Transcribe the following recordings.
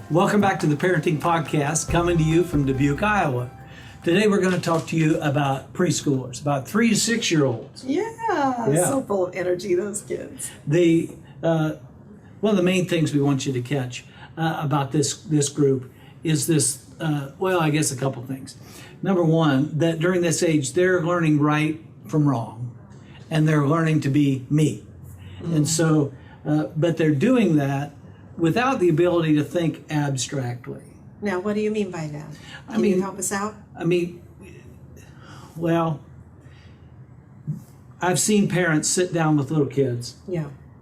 Welcome back to the Parenting Podcast, coming to you from Dubuque, Iowa. Today we're going to talk to you about preschoolers, about 3 to 6 year olds. Yeah, so full of energy, those kids. One of the main things we want you to catch about this group is this, I guess a couple things. Number one, that during this age, they're learning right from wrong, and they're learning to be me. And so, but they're doing that without the ability to think abstractly. Now, what do you mean by that? Can you help us out? I've seen parents sit down with little kids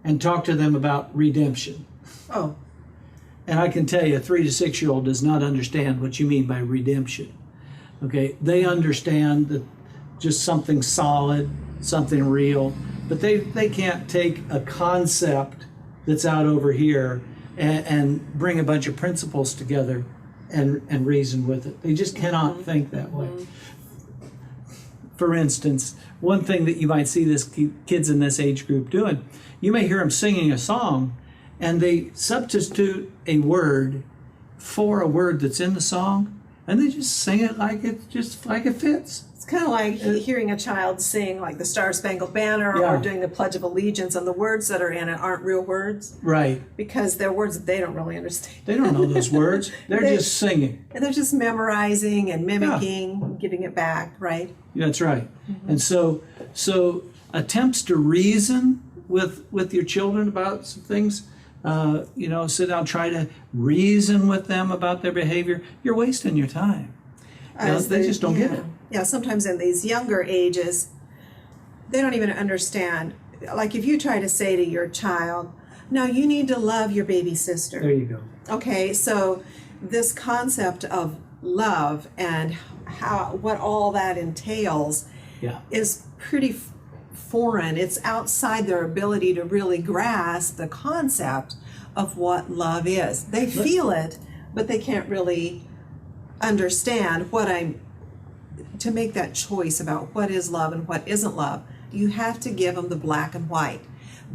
and talk to them about redemption. Oh. And I can tell you, a 3 to 6 year old does not understand what you mean by redemption. Okay, they understand that just something solid, something real, but they can't take a concept that's out over here and bring a bunch of principles together and reason with it. They just cannot think that way. For instance, one thing that you might see this kids in this age group doing, you may hear them singing a song and they substitute a word for a word that's in the song, and they just sing it like it fits. It's kind of like hearing a child sing like the Star Spangled Banner or doing the Pledge of Allegiance, and the words that are in it aren't real words. Right. Because they're words that they don't really understand. They don't know those words. They're just singing. And they're just memorizing and mimicking, giving it back, right? That's right. And so attempts to reason with your children about some things, sit down, try to reason with them about their behavior. You're wasting your time. They just don't get it. Yeah, sometimes in these younger ages, they don't even understand. Like if you try to say to your child, no, you need to love your baby sister. There you go. Okay, so this concept of love and what all that entails is pretty foreign. It's outside their ability to really grasp the concept of what love is. They feel it, but they can't really understand to make that choice about what is love and what isn't love. You have to give them the black and white.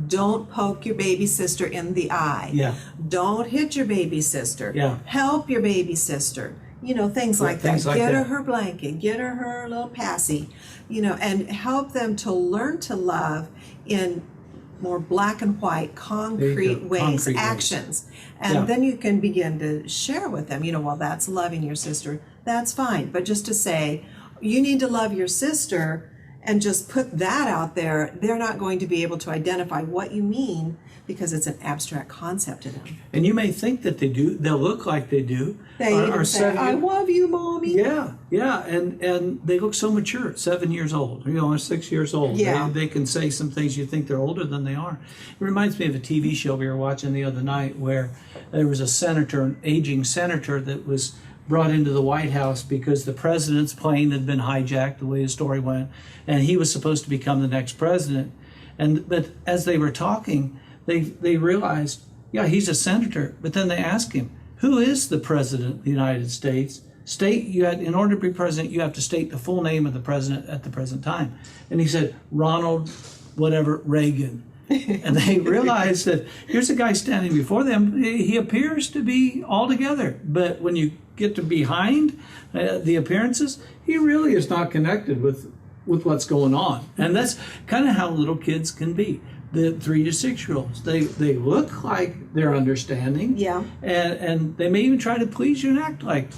Don't poke your baby sister in the eye. Yeah. Don't hit your baby sister. Yeah. Help your baby sister. Things like that. Get her blanket, get her little passy, and help them to learn to love in more black and white, concrete ways, actions. And then you can begin to share with them, well, that's loving your sister. That's fine. But just to say, you need to love your sister and just put that out there, they're not going to be able to identify what you mean because it's an abstract concept to them. And you may think that they do. They'll look like they do. They even say, I love you, Mommy. Yeah. And they look so mature at 7 years old, or 6 years old. Yeah. They can say some things you think they're older than they are. It reminds me of a TV show we were watching the other night where there was an aging senator that was brought into the White House because the president's plane had been hijacked, the way the story went, and he was supposed to become the next president. But as they were talking, they realized, he's a senator. But then they asked him, who is the president of the United States? In order to be president, you have to state the full name of the president at the present time. And he said, Ronald Reagan. And they realized that here's a guy standing before them. He appears to be all together, but when you get to behind the appearances, he really is not connected with what's going on. And that's kind of how little kids can be. The 3 to 6 year olds, they look like they're understanding, and they may even try to please you and act like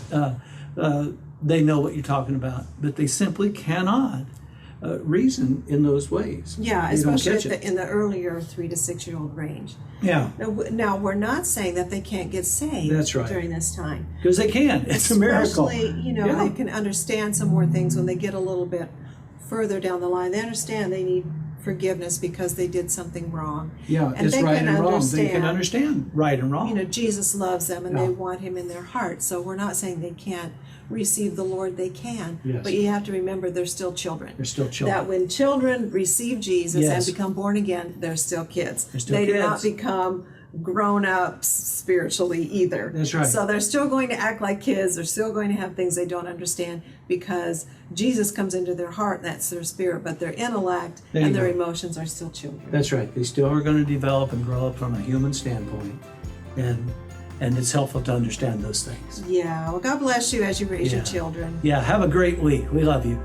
they know what you're talking about, but they simply cannot reason in those ways. Yeah, especially in the earlier 3 to 6 year old range. Yeah. Now we're not saying that they can't get saved. That's right. During this time. Because they can. It's a miracle. Especially, they can understand some more things when they get a little bit further down the line. They understand they need forgiveness because they did something wrong. Yeah, and it's right and wrong. They can understand right and wrong. Jesus loves them and they want him in their heart. So we're not saying they can't receive the Lord. They can. Yes. But you have to remember they're still children. They're still children. That when children receive Jesus and become born again, they're still kids. They do not become grown-ups spiritually either. That's right. So they're still going to act like kids. They're still going to have things they don't understand because Jesus comes into their heart, and that's their spirit, but their intellect and their emotions are still children. That's right. They still are going to develop and grow up from a human standpoint. And And it's helpful to understand those things. Yeah. Well, God bless you as you raise your Yeah. children. Yeah, have a great week. We love you.